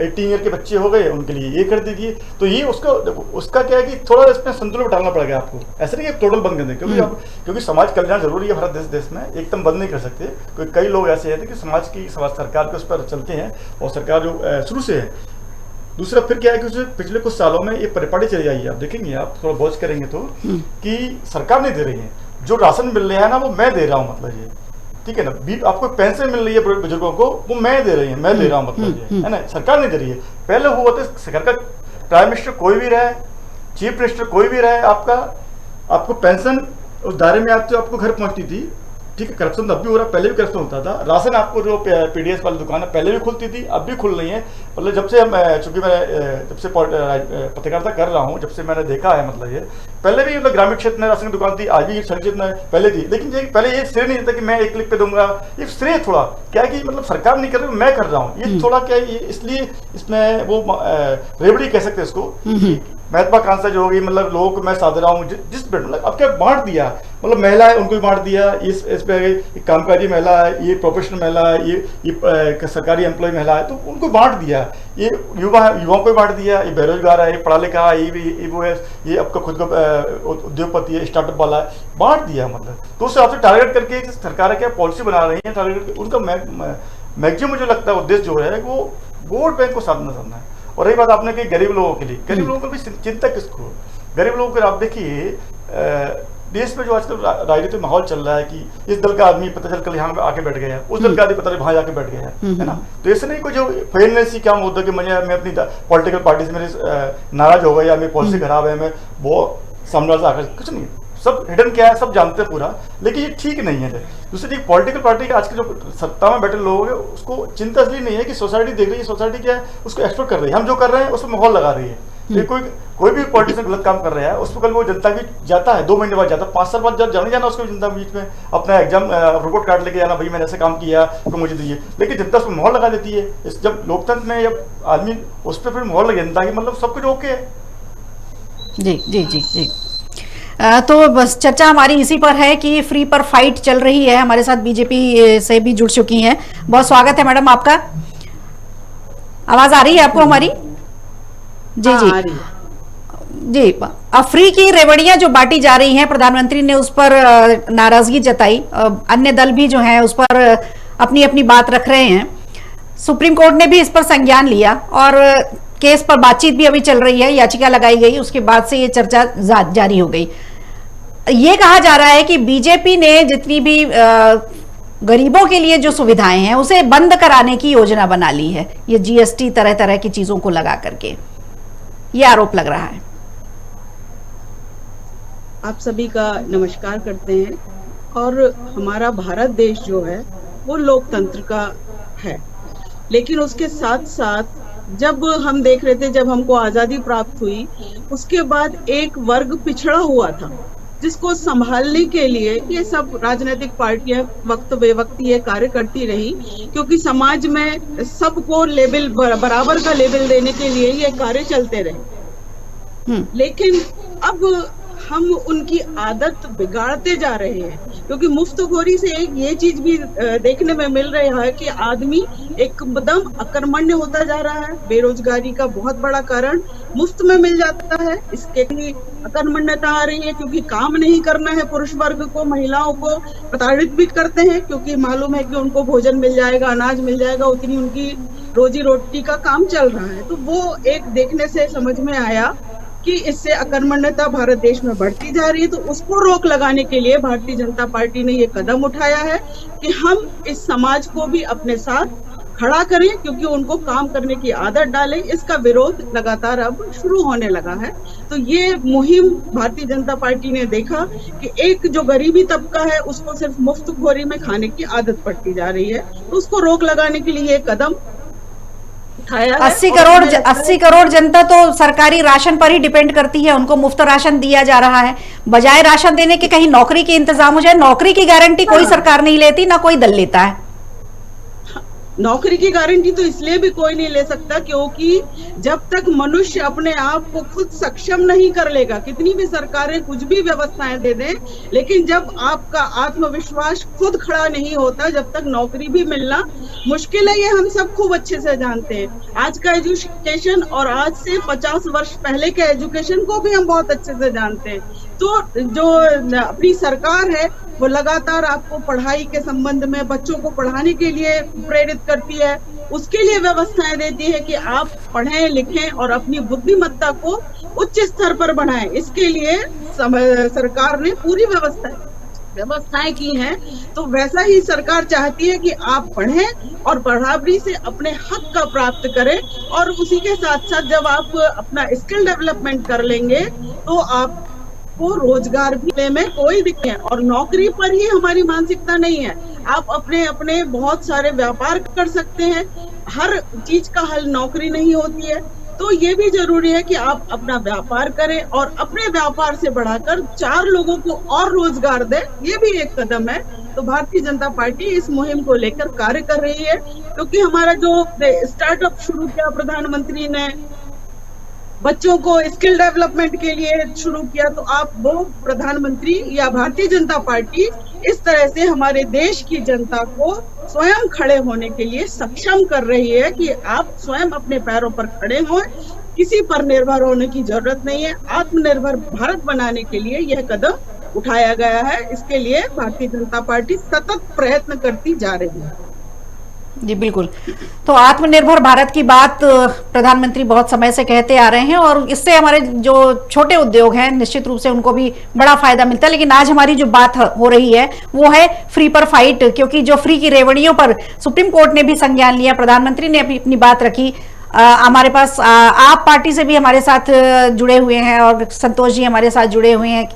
18 ईयर के बच्चे हो गए उनके लिए ये कर दीजिए। तो ये उसका क्या है कि थोड़ा इसमें संतुलन बिठाना पड़ेगा आपको। ऐसा नहीं कि टोटल बंद कर दें, क्योंकि समाज कल्याण जरूरी है भारत देश में, एकदम बंद नहीं कर सकते। क्योंकि कई लोग ऐसे हैं कि समाज सरकार के उस पर चलते हैं, और सरकार जो शुरू से है। दूसरा फिर क्या है कि पिछले कुछ सालों में ये परिपाटी चली आई है, आप देखेंगे, आप थोड़ा वॉच करेंगे तो, कि सरकार नहीं दे रही है, जो राशन मिल रहा है ना वो मैं दे रहा हूँ, मतलब ये ठीक है ना। आपको पेंशन मिल रही है बुजुर्गों को, वो मैं दे रही है, मैं दे रहा हूँ, मतलब ये है ना, सरकार नहीं दे रही है। पहले हुआ था सरकार का, प्राइम मिनिस्टर कोई भी रहे, चीफ मिनिस्टर कोई भी रहे, आपको पेंशन उस दायरे में आपको घर पहुंचती थी। ठीक है, करप्शन अब भी हो रहा है, पहले भी करप्शन होता था। राशन आपको जो पीडीएस वाली दुकान है पहले भी खुलती थी, अब भी खुल रही है। मतलब जब से चूंकि मैं जब से पत्रकारिता कर रहा हूँ, जब से मैंने देखा है, मतलब ये पहले भी मतलब ग्रामीण क्षेत्र में राशन की दुकान थी, आज भी शहरी क्षेत्र में पहले थी। लेकिन पहले ये श्रेय नहीं था कि मैं 1 क्लिक पे दूंगा, ये श्रेय थोड़ा क्या है कि मतलब सरकार नहीं कर रही, मैं कर रहा हूँ। ये थोड़ा क्या है, इसलिए इसमें वो रेवड़ी कह सकते हैं इसको, महत्वाकांक्षा जो होगी, मतलब लोगों को मैं साध रहा हूँ जिस पे, मतलब अब क्या बांट दिया, मतलब महिला है उनको भी बांट दिया, इस पे कामकाजी महिला है, ये प्रोफेशनल महिला है, ये सरकारी एम्प्लॉय महिला है, तो उनको बांट दिया। ये युवाओं को बांट दिया, ये बेरोजगार है, ये पढ़ा लिखा है, ये वो है, ये आपका खुद का उद्योगपति है, स्टार्टअप वाला है, बांट दिया। मतलब तो उससे आपसे टारगेट करके सरकार क्या पॉलिसी बना रही है, टारगेट उनका मैक्सिमम मुझे लगता है उद्देश्य जो है वो वोट बैंक को साधना करना है। और रही बात आपने कही गरीब लोगों के लिए, गरीब लोगों को भी चिंता किसको, गरीब लोगों को आप देखिए देश में जो आजकल राजनीतिक माहौल चल रहा है कि इस दल का आदमी पता चल कल यहाँ पे आके बैठ गया, उस दल का आदमी पता चल वहां जाके बैठ गया है ना। तो ऐसे नहीं कोई जो फेयरनेस ही क्या होता है कि मैं अपनी पॉलिटिकल पार्टी से मेरे नाराज हो गया या मेरी पॉलिसी खराब है, मैं वो सामने से आकर कुछ नहीं, सब हिडन क्या है सब जानते हैं पूरा, लेकिन ये ठीक नहीं है। दूसरी पॉलिटिकल पार्टी के आज के जो सत्ता में बैठे लोग हैं उसको चिंता इसलिए नहीं है कि सोसाइटी देख रही है, सोसाइटी क्या है उसको एक्सपेक्ट कर रही है, हम जो कर रहे हैं उसमें माहौल लगा रही है। ये कोई भी पॉलिटिशियन गलत काम कर रहा है उसको कल वो जनता भी जाता है, 2 महीने बाद जाता है, 5 साल बाद जाने जाना उसको जनता बीच में अपना एग्जाम रिपोर्ट कार्ड लेके जाना, भाई मैंने ऐसे काम किया तो मुझे दीजिए, लेकिन जनता उसमें माहौल लगा देती है। इस जब लोकतंत्र में जब आदमी उस पर फिर माहौल लगे जनता की, मतलब सब कुछ ओके है। जी जी जी जी। तो बस चर्चा हमारी इसी पर है कि फ्री पर फाइट चल रही है। हमारे साथ बीजेपी से भी जुड़ चुकी हैं, बहुत स्वागत है मैडम आपका। आवाज आ रही है आपको हमारी? जी जी जी। अब फ्री की रेवड़ियां जो बांटी जा रही हैं, प्रधानमंत्री ने उस पर नाराजगी जताई, अन्य दल भी जो हैं उस पर अपनी अपनी बात रख रहे हैं। सुप्रीम कोर्ट ने भी इस पर संज्ञान लिया और केस पर बातचीत भी अभी चल रही है, याचिका लगाई गई, उसके बाद से ये चर्चा जारी हो गई। ये कहा जा रहा है कि बीजेपी ने जितनी भी गरीबों के लिए जो सुविधाएं हैं उसे बंद कराने की योजना बना ली है, ये जीएसटी तरह तरह की चीजों को लगा करके, ये आरोप लग रहा है। आप सभी का नमस्कार करते हैं। और हमारा भारत देश जो है वो लोकतंत्र का है, लेकिन उसके साथ साथ जब हम देख रहे थे, जब हमको आजादी प्राप्त हुई उसके बाद एक वर्ग पिछड़ा हुआ था जिसको संभालने के लिए ये सब राजनीतिक पार्टियां वक्त बेवक्त ये कार्य करती रही, क्योंकि समाज में सबको लेवल बराबर का लेवल देने के लिए ये कार्य चलते रहे। लेकिन अब हम उनकी आदत बिगाड़ते जा रहे हैं, क्योंकि मुफ्तखोरी से एक ये चीज भी देखने में मिल रहा है कि आदमी एकदम अकर्मण्य होता जा रहा है। बेरोजगारी का बहुत बड़ा कारण मुफ्त में मिल जाता है, इसके लिए अकर्मण्यता आ रही है, क्योंकि काम नहीं करना है पुरुष वर्ग को, महिलाओं को प्रताड़ित भी करते हैं, क्योंकि मालूम है कि उनको भोजन मिल जाएगा, अनाज मिल जाएगा, उतनी उनकी रोजी रोटी का काम चल रहा है। तो वो एक देखने से समझ में आया कि इससे अकर्मण्यता भारत देश में बढ़ती जा रही है। तो उसको रोक लगाने के लिए भारतीय जनता पार्टी ने ये कदम उठाया है कि हम इस समाज को भी अपने साथ खड़ा करें, क्योंकि उनको काम करने की आदत डालें। इसका विरोध लगातार अब शुरू होने लगा है। तो ये मुहिम भारतीय जनता पार्टी ने देखा कि एक जो गरीबी तबका है उसको सिर्फ मुफ्तखोरी में खाने की आदत पड़ती जा रही है, तो उसको रोक लगाने के लिए ये कदम 80 करोड़ जनता तो सरकारी राशन पर ही डिपेंड करती है, उनको मुफ्त राशन दिया जा रहा है। बजाय राशन देने के कहीं नौकरी के इंतजाम हो जाए। नौकरी की गारंटी कोई सरकार नहीं लेती, ना कोई दल लेता है। नौकरी की गारंटी तो इसलिए भी कोई नहीं ले सकता क्योंकि जब तक मनुष्य अपने आप को खुद सक्षम नहीं कर लेगा, कितनी भी सरकारें कुछ भी व्यवस्थाएं दे दें, लेकिन जब आपका आत्मविश्वास खुद खड़ा नहीं होता, जब तक नौकरी भी मिलना मुश्किल है। ये हम सब खूब अच्छे से जानते हैं। आज का एजुकेशन और आज से 50 वर्ष पहले के एजुकेशन को भी हम बहुत अच्छे से जानते हैं। तो जो अपनी सरकार है वो लगातार आपको पढ़ाई के संबंध में बच्चों को पढ़ाने के लिए प्रेरित करती है, उसके लिए व्यवस्थाएं देती है कि आप पढ़ें लिखें और अपनी बुद्धिमत्ता को उच्च स्तर पर बढ़ाएं। इसके लिए सरकार ने पूरी व्यवस्थाएं की हैं। तो वैसा ही सरकार चाहती है कि आप पढ़ें और बराबरी से अपने हक का प्राप्त करें, और उसी के साथ साथ जब आप अपना स्किल डेवलपमेंट कर लेंगे तो आप को रोजगार भी में कोई दिक्कत है। और नौकरी पर ही हमारी मानसिकता नहीं है, आप अपने अपने बहुत सारे व्यापार कर सकते हैं। हर चीज का हल नौकरी नहीं होती है, तो ये भी जरूरी है कि आप अपना व्यापार करें और अपने व्यापार से बढ़ाकर 4 लोगों को और रोजगार दें। ये भी एक कदम है। तो भारतीय जनता पार्टी इस मुहिम को लेकर कार्य कर रही है, क्योंकि हमारा जो स्टार्टअप शुरू किया प्रधानमंत्री ने बच्चों को स्किल डेवलपमेंट के लिए शुरू किया, तो आप वो प्रधानमंत्री या भारतीय जनता पार्टी इस तरह से हमारे देश की जनता को स्वयं खड़े होने के लिए सक्षम कर रही है कि आप स्वयं अपने पैरों पर खड़े हों, किसी पर निर्भर होने की जरूरत नहीं है। आत्मनिर्भर भारत बनाने के लिए यह कदम उठाया गया है। इसके लिए भारतीय जनता पार्टी सतत प्रयत्न करती जा रही है। जी बिल्कुल। तो आत्मनिर्भर भारत की बात प्रधानमंत्री बहुत समय से कहते आ रहे हैं और इससे हमारे जो छोटे उद्योग हैं निश्चित रूप से उनको भी बड़ा फायदा मिलता है। लेकिन आज हमारी जो बात हो रही है वो है फ्री पर फाइट, क्योंकि जो फ्री की रेवड़ियों पर सुप्रीम कोर्ट ने भी संज्ञान लिया, प्रधानमंत्री ने अपनी बात रखी। हमारे पास आप पार्टी से भी हमारे साथ जुड़े हुए हैं और संतोष जी हमारे साथ जुड़े हुए हैं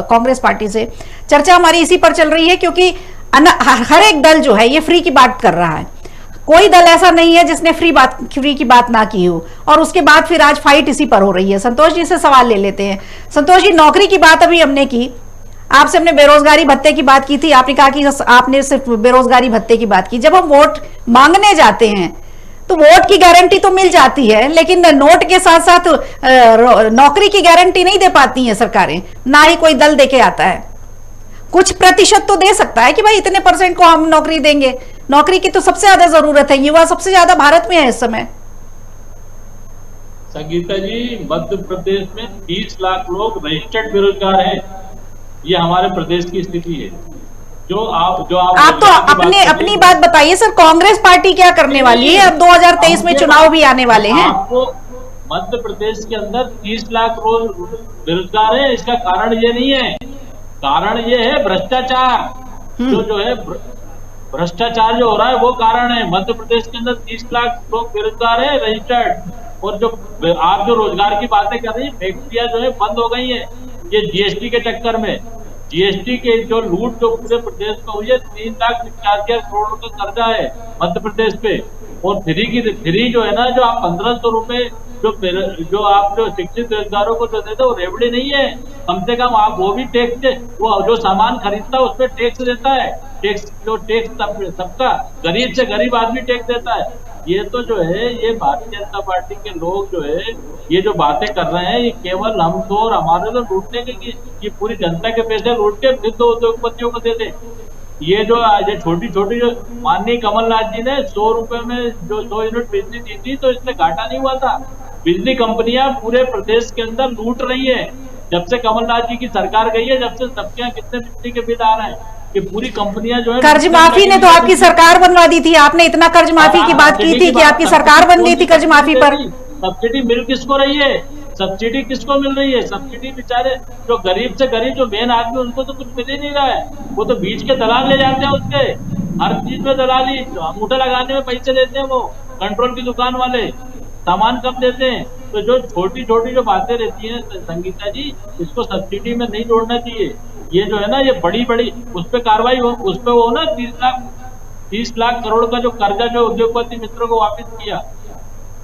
कांग्रेस पार्टी से। चर्चा हमारी इसी पर चल रही है क्योंकि हर एक दल जो है ये फ्री की बात कर रहा है। कोई दल ऐसा नहीं है जिसने फ्री की बात ना की हो, और उसके बाद फिर आज फाइट इसी पर हो रही है। संतोष जी से सवाल ले लेते हैं। संतोष जी, नौकरी की बात अभी हमने की, आपसे हमने बेरोजगारी भत्ते की बात की थी, आपने कहा कि आपने सिर्फ बेरोजगारी भत्ते की बात की। जब हम वोट मांगने जाते हैं तो वोट की गारंटी तो मिल जाती है, लेकिन नोट के साथ साथ नौकरी की गारंटी नहीं दे पाती है सरकारें, ना ही कोई दल देके आता है। कुछ प्रतिशत तो दे सकता है कि भाई इतने % को हम नौकरी देंगे। नौकरी की तो सबसे ज्यादा जरूरत है, युवा सबसे ज्यादा भारत में है इस समय। संगीता जी, मध्य प्रदेश में 30 लाख लोग रजिस्टर्ड बेरोजगार हैं। ये हमारे प्रदेश की स्थिति है। जो आप तो अपनी बात बताइए सर, कांग्रेस पार्टी क्या करने वाली है? अब 2023 में चुनाव भी आने वाले हैं। आपको मध्य प्रदेश के अंदर 30 लाख लोग बेरोजगार है, इसका कारण ये नहीं है। कारण ये है भ्रष्टाचार। जो है भ्रष्टाचार जो हो रहा है वो कारण है। मध्य प्रदेश के अंदर 30 लाख लोग बेरोजगार है रजिस्टर्ड, और जो आप जो रोजगार की बातें कर रही है, फैक्ट्रियां जो है बंद हो गई है ये जीएसटी के चक्कर में। जीएसटी के जो लूट जो पूरे प्रदेश में हुई है, 3,85,000 करोड़ का कर्जा है मध्य प्रदेश पे। और फ्री जो है ना, जो आप 1,500 रुपए जो आप जो शिक्षित बेरोजगारों को जो देते हैं वो रेवड़ी नहीं है। कम से कम आप वो भी टैक्स, वो जो सामान खरीदता है उस पर टैक्स देता है। टैक्स सबका गरीब से गरीब आदमी टैक्स देता है। ये तो जो है ये भारतीय जनता पार्टी के लोग जो है ये जो बातें कर रहे हैं, ये केवल हमको और हमारे लोग लूटने के कि पूरी जनता के पैसे लूट के फिर तो उद्योगपतियों को दे दे। ये जो छोटी छोटी जो माननीय कमलनाथ जी ने 100 रुपए में जो 100 यूनिट बिजली दी थी तो इसमें घाटा नहीं हुआ था। बिजली कंपनियां पूरे प्रदेश के अंदर लूट रही है। जब से कमलनाथ जी की सरकार गई है, जब से सबके यहाँ कितने बिजली के बिल आ रहे हैं, कि पूरी कंपनियां जो है कर्ज माफी ने तो आपकी सरकार बनवा दी थी। आपने इतना कर्ज माफी की बात की थी कि आपकी सरकार बन गई थी कर्ज माफी पर। सब्सिडी मिल किसको रही है? सब्सिडी किसको मिल रही है? सब्सिडी बेचारे जो गरीब से गरीब जो मेन आदमी उनको तो कुछ मिल ही नहीं रहा है। वो तो बीच के दलाल ले जाते हैं, उसके हर चीज में दलाली, अंगूठा लगाने में पैसे देते हैं वो कंट्रोल की दुकान वाले, सामान कम देते हैं। तो जो छोटी छोटी जो बातें रहती हैं संगीता जी, इसको सब्सिडी में नहीं जोड़ना चाहिए। ये जो है ना, ये बड़ी बड़ी उस पर कार्रवाई हो, उस पर वो ना 30 लाख करोड़ का जो कर्जा जो उद्योगपति मित्रों को वापस किया,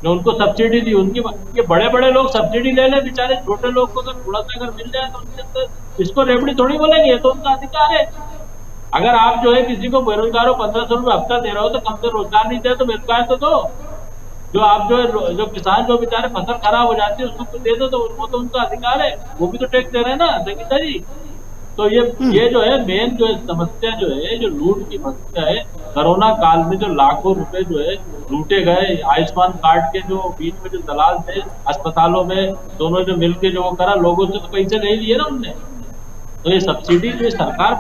जो उनको सब्सिडी दी, उनकी ये बड़े बड़े लोग सब्सिडी ले ले, बेचारे छोटे लोग को अगर थोड़ा सा अगर मिल जाए तो उनके अंदर इसको रेवड़ी थोड़ी बोलेंगे, तो उनका अधिकार है। अगर आप जो है किसी को बेरोजगार हो 1,500 रुपये हफ्ता दे रहे हो तो कम से रोजगार नहीं दे तो बेरोजगार तो दो। जो आप जो किसान जो बेचारे फसल खराब हो जाती है उसको दे दो, तो वो तो उनका अधिकार है, वो भी तो टैक्स दे रहे हैं ना संगीता जी। तो ये जो है मेन जो है समस्या जो है, जो लूट की समस्या है, कोरोना काल में जो लाखों रुपए जो है लूटे गए, आयुष्मान कार्ड के जो बीच में जो दलाल थे अस्पतालों में, दोनों जो मिलके जो करा, लोगों से तो पैसे नहीं लिए ना उनने। तो ये सब्सिडी जो सरकार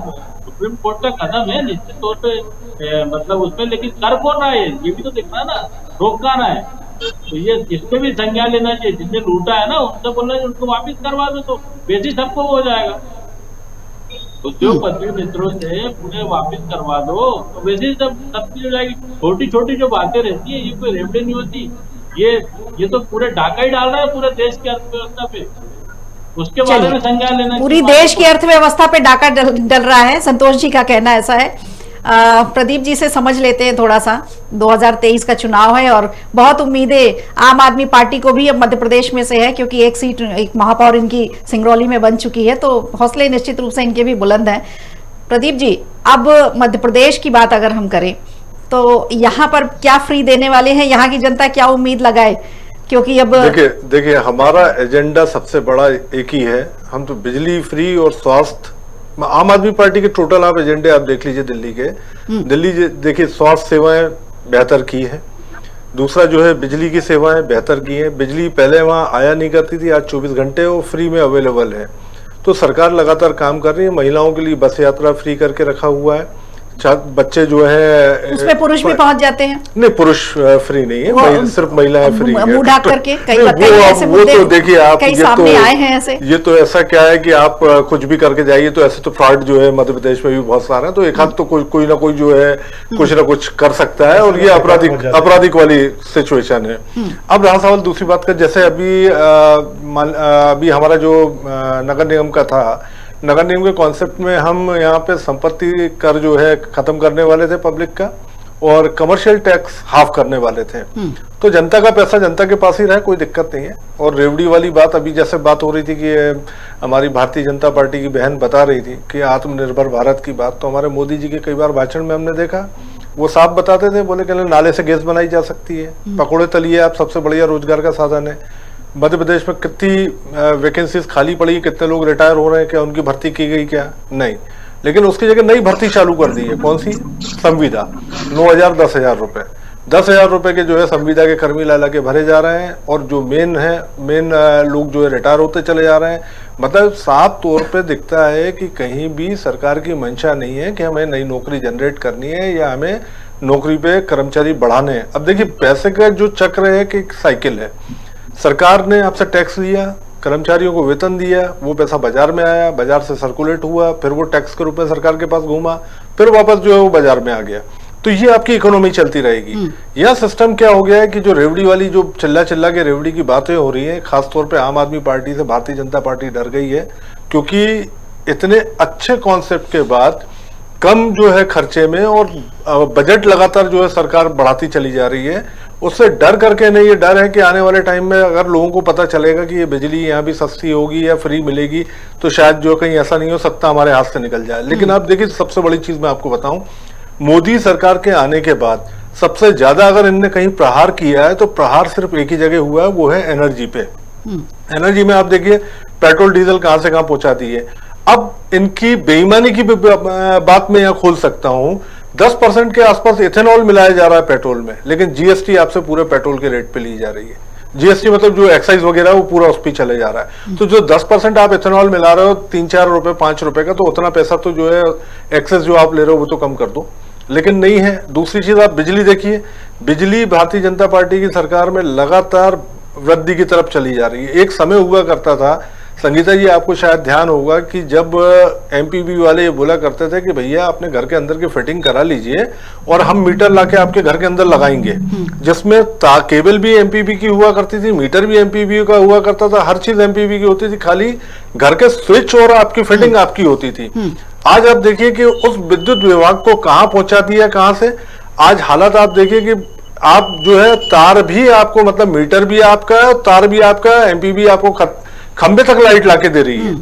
सुप्रीम कोर्ट का कदम है निश्चित तौर पे, मतलब उसमें, लेकिन कर कौन रहा है ये भी तो देखना है ना, रोक कहाँ रहा है। तो ये इसमें भी संज्ञान लेना चाहिए। जिसने लूटा है ना उनसे बोलना चाहिए उनको वापिस करवा दो, तो वैसे सबको हो जाएगा। उद्योगपति मित्रों से पूरे वापिस करवा दो तो वैसे सब चीज हो जाएगी। छोटी छोटी जो बातें रहती है ये कोई रेवड़ी नहीं होती। ये तो पूरे डाका ही डाल रहा है पूरे देश की अर्थव्यवस्था पे, उसके बारे में संज्ञान लेना। पूरी देश की अर्थव्यवस्था पे डाका डल रहा है, संतोष जी का कहना ऐसा है। प्रदीप जी से समझ लेते हैं थोड़ा सा। 2023 का चुनाव है और बहुत उम्मीदें आम आदमी पार्टी को भी अब मध्य प्रदेश में से है, क्योंकि एक सीट, एक महापौर इनकी सिंगरौली में बन चुकी है, तो हौसले निश्चित रूप से इनके भी बुलंद हैं। प्रदीप जी, अब मध्य प्रदेश की बात अगर हम करें तो यहाँ पर क्या फ्री देने वाले हैं, यहाँ की जनता क्या उम्मीद लगाए? क्योंकि अब देखिए हमारा एजेंडा सबसे बड़ा एक ही है, हम तो बिजली फ्री और स्वास्थ्य, आम आदमी पार्टी के टोटल आप एजेंडे आप देख लीजिए दिल्ली के, दिल्ली देखिए स्वास्थ्य सेवाएं बेहतर की है, दूसरा जो है बिजली की सेवाएं बेहतर की है, बिजली पहले वहां आया नहीं करती थी, आज 24 घंटे वो फ्री में अवेलेबल है। तो सरकार लगातार काम कर रही है, महिलाओं के लिए बस यात्रा फ्री करके रखा हुआ है, बच्चे जो है उसमें पुरुष भी पहुंच जाते हैं, नहीं पुरुष फ्री नहीं है, सिर्फ महिलाएं फ्री है। मुंह ढक करके कई ऐसे वो तो देखिए आप कई सामने आए हैं ऐसे। ये तो ऐसा क्या है कि आप कुछ भी करके जाइए तो ऐसे तो फ्रॉड जो है मध्य प्रदेश में भी बहुत सारे हैं, तो एक हाथ तो कोई ना कोई जो है कुछ ना कुछ कर सकता है, और ये आपराधिक वाली सिचुएशन है। अब रहा सवाल दूसरी बात का, जैसे अभी हमारा जो नगर निगम का था, नगर निगम के कॉन्सेप्ट में हम यहाँ पे संपत्ति कर जो है खत्म करने वाले थे पब्लिक का, और कमर्शियल टैक्स हाफ करने वाले थे। तो जनता का पैसा जनता के पास ही रहे, कोई दिक्कत नहीं है। और रेवड़ी वाली बात, अभी जैसे बात हो रही थी कि हमारी भारतीय जनता पार्टी की बहन बता रही थी कि आत्मनिर्भर भारत की बात, तो हमारे मोदी जी के कई बार भाषण में हमने देखा, वो साफ बताते थे, बोले कहले नाले से गैस बनाई जा सकती है, पकौड़े तलिए आप, सबसे बढ़िया रोजगार का साधन है। मध्य प्रदेश में कितनी वैकेंसीज खाली पड़ी, कितने लोग रिटायर हो रहे हैं, क्या उनकी भर्ती की गई? क्या नहीं, लेकिन उसकी जगह नई भर्ती चालू कर दी है। कौन सी? संविदा। 9,000 10,000 रुपए, 10,000 रुपए के जो है संविदा के कर्मी ला के भरे जा रहे हैं, और जो मेन लोग जो है रिटायर होते चले जा रहे हैं। मतलब साफ तौर पे दिखता है कि कहीं भी सरकार की मंशा नहीं है कि हमें नई नौकरी जनरेट करनी है या हमें नौकरी पे कर्मचारी बढ़ाने हैं। अब देखिए पैसे का जो चक्र है कि साइकिल है, सरकार ने आपसे टैक्स लिया, कर्मचारियों को वेतन दिया, वो पैसा बाजार में आया, बाजार से सर्कुलेट हुआ, फिर वो टैक्स के रूप में सरकार के पास घूमा, फिर वापस जो है वो बाजार में आ गया। तो ये आपकी इकोनॉमी चलती रहेगी। यह सिस्टम क्या हो गया है कि जो रेवड़ी वाली जो चिल्ला के रेवड़ी की बातें हो रही हैं, खासतौर पे आम आदमी पार्टी से भारतीय जनता पार्टी डर गई है, क्योंकि इतने अच्छे कॉन्सेप्ट के बाद कम जो है खर्चे में और बजट लगातार जो है सरकार बढ़ाती चली जा रही है, उससे डर करके नहीं, ये डर है कि आने वाले टाइम में अगर लोगों को पता चलेगा कि ये बिजली यहाँ भी सस्ती होगी या फ्री मिलेगी, तो शायद जो कहीं ऐसा नहीं हो, सत्ता हमारे हाथ से निकल जाए। लेकिन आप देखिए सबसे बड़ी चीज मैं आपको बताऊं, मोदी सरकार के आने के बाद सबसे ज्यादा अगर इनने कहीं प्रहार किया है तो प्रहार सिर्फ एक ही जगह हुआ है, वो है एनर्जी पे। एनर्जी में आप देखिए पेट्रोल डीजल कहां से कहां पहुंचा दी है। अब इनकी बेईमानी की बात मैं यहाँ खोल सकता हूं, 10% के आसपास इथेनॉल मिलाया जा रहा है पेट्रोल में, लेकिन जीएसटी आपसे पूरे पेट्रोल के रेट पे ली जा रही है। जीएसटी मतलब जो एक्साइज वगैरह वो पूरा उस पर चले जा रहा है। तो जो 10% आप इथेनॉल मिला रहे हो 3-4 रुपए 5 रुपए का, तो उतना पैसा तो जो है एक्सेस जो आप ले रहे हो वो तो कम कर दो, लेकिन नहीं है। दूसरी चीज आप बिजली देखिए, बिजली भारतीय जनता पार्टी की सरकार में लगातार वृद्धि की तरफ चली जा रही है। एक समय हुआ करता था, संगीता जी आपको शायद ध्यान होगा कि जब एमपीबी वाले ये बोला करते थे कि भैया अपने घर के अंदर की फिटिंग करा लीजिए और हम मीटर लाके आपके घर के अंदर लगाएंगे, जिसमें केबल भी एमपीबी की हुआ करती थी, मीटर भी एमपीबी का हुआ करता था, हर चीज एमपीबी की होती थी, खाली घर के स्विच और आपकी फिटिंग आपकी होती थी। आज आप देखिए कि उस विद्युत विभाग को कहां पहुंचा दिया, कहां से आज हालत आप देखिए कि आप जो है तार भी आपको, मतलब मीटर भी आपका है और तार भी आपका, एमपीबी आपको खंबे तक लाइट लाके दे रही है।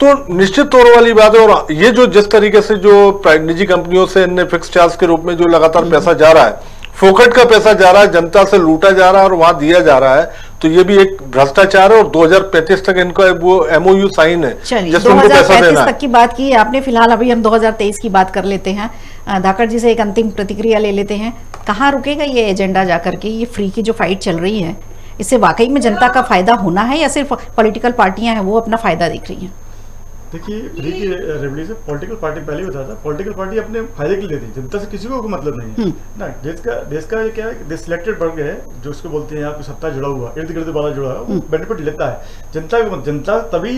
तो निश्चित तौर वाली बात है। और ये जो जिस तरीके से जो निजी कंपनियों से इनने फिक्स चार्ज के रूप में जो लगातार पैसा जा रहा है, फोकट का पैसा जा रहा है, जनता से लूटा जा रहा है और वहां दिया जा रहा है, तो ये भी एक भ्रष्टाचार है। और 2035 तक इनका वो एमओयू साइन है जिसमें उनको पैसा देना है। तक की बात की आपने, फिलहाल अभी हम 2023 की बात कर लेते हैं। धाकड़ जी से एक अंतिम प्रतिक्रिया ले लेते हैं, कहाँ रुकेगा ये एजेंडा जाकर के? ये फ्री की जो फाइट चल रही है, इससे वाकई में जनता का फायदा होना है या सिर्फ पॉलिटिकल पार्टियां हैं वो अपना फायदा देख रही हैं? देखिए फ्री की रेवड़ी से पॉलिटिकल पार्टी पहले ही बताया था, पॉलिटिकल पार्टी अपने फायदे के लिए देती है, जनता से किसी को मतलब नहीं है ना। देश का क्या है, सिलेक्टेड वर्ग है जो उसको बोलते हैं आपकी सत्ता जुड़ा हुआ, इर्द गिर्द वाला जुड़ा हुआ, वो बेनिफिट लेता है। जनता तभी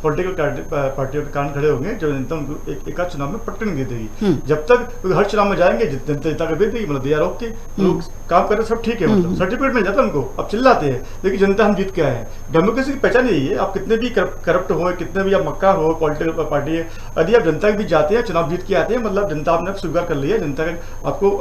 पॉलिटिकल पार्टियों के कारण खड़े होंगे जब जनता उनको एक आध चुनाव में पटक नहीं देगी। जब तक हर चुनाव में जाएंगे जनता का भेज देगी, मतलब यार ओके लोग काम कर रहे सब ठीक है, मतलब सर्टिफिकेट मिल जाता है उनको, अब चिल्लाते हैं, लेकिन जनता हम जीत के आए हैं। डेमोक्रेसी की पहचान यही है, आप कितने भी करप्ट हो, कितने भी आप मक्का हो, पॉलिटिकल पार्टी है, यदि आप जनता के बीच जाते हैं, चुनाव जीत के आते हैं, मतलब जनता आपने स्वीकार कर लिया, जनता का आपको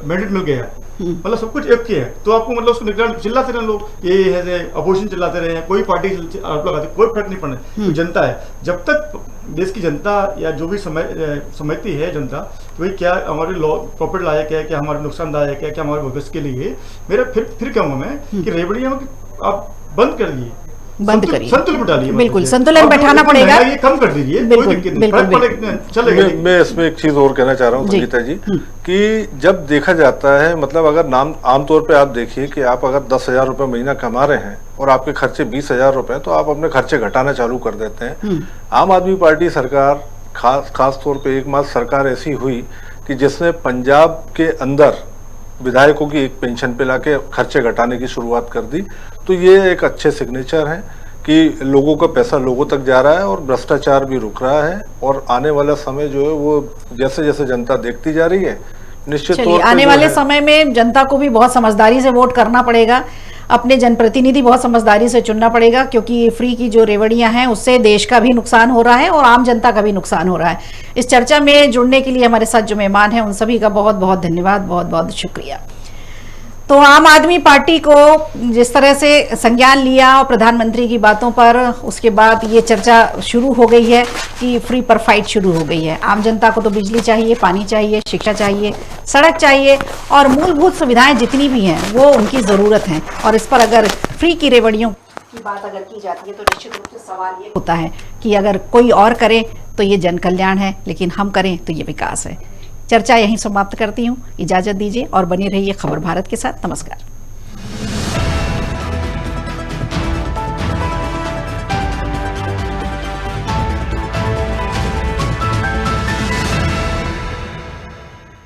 मैंडेट मिल गया, मतलब सब कुछ एक के है, तो आपको मतलब उसको निगरान चिल्लाते रहे लोग, ये है अपोजिशन चिल्लाते रहे, कोई पार्टी आरोप लगाते, कोई फर्क नहीं पड़ना, तो जनता है। जब तक देश की जनता या जो भी समझती है जनता तो भाई क्या हमारे प्रॉफिट लायक है, क्या हमारे नुकसानदायक है, क्या हमारे भविष्य के लिए। मेरा फिर कहूँगा मैं कि रेवड़ियाँ आप बंद कर दिए, बंद करिए, संतुलन बिठाइए, बिल्कुल संतुलन बैठाना पड़ेगा, ये कम कर दीजिए, बिल्कुल, कोई दिक्कत नहीं, चलेगा। मैं इसमें एक चीज और कहना चाह रहा हूँ संगीता जी कि जब देखा जाता है, मतलब अगर आमतौर पे आप देखिए कि आप अगर 10,000 रुपये महीना कमा रहे हैं और आपके खर्चे 20,000 रुपए, तो आप अपने खर्चे घटाना चालू कर देते हैं। आम आदमी पार्टी सरकार खास तौर पे एकमात्र सरकार ऐसी हुई कि जिसने पंजाब के अंदर विधायकों की एक पेंशन पे लाके खर्चे घटाने की शुरुआत कर दी। तो ये एक अच्छे सिग्नेचर है कि लोगों का पैसा लोगों तक जा रहा है और भ्रष्टाचार भी रुक रहा है। और आने वाला समय जो है वो जैसे जैसे जनता देखती जा रही है, निश्चित तौर पे आने वाले समय में जनता को भी बहुत समझदारी से वोट करना पड़ेगा, अपने जनप्रतिनिधि बहुत समझदारी से चुनना पड़ेगा, क्योंकि फ्री की जो रेवड़ियां हैं उससे देश का भी नुकसान हो रहा है और आम जनता का भी नुकसान हो रहा है। इस चर्चा में जुड़ने के लिए हमारे साथ जो मेहमान हैं उन सभी का बहुत बहुत धन्यवाद, बहुत बहुत शुक्रिया। तो आम आदमी पार्टी को जिस तरह से संज्ञान लिया और प्रधानमंत्री की बातों पर, उसके बाद ये चर्चा शुरू हो गई है कि फ्री पर फाइट शुरू हो गई है। आम जनता को तो बिजली चाहिए, पानी चाहिए, शिक्षा चाहिए, सड़क चाहिए और मूलभूत सुविधाएं जितनी भी हैं वो उनकी ज़रूरत हैं। और इस पर अगर फ्री की रेवड़ियों की बात अगर की जाती है तो निश्चित रूप से सवाल ये होता है कि अगर कोई और करे तो ये जन कल्याण है, लेकिन हम करें तो ये विकास है। चर्चा यहीं समाप्त करती हूँ, इजाजत दीजिए और बने रहिए खबर भारत के साथ। नमस्कार।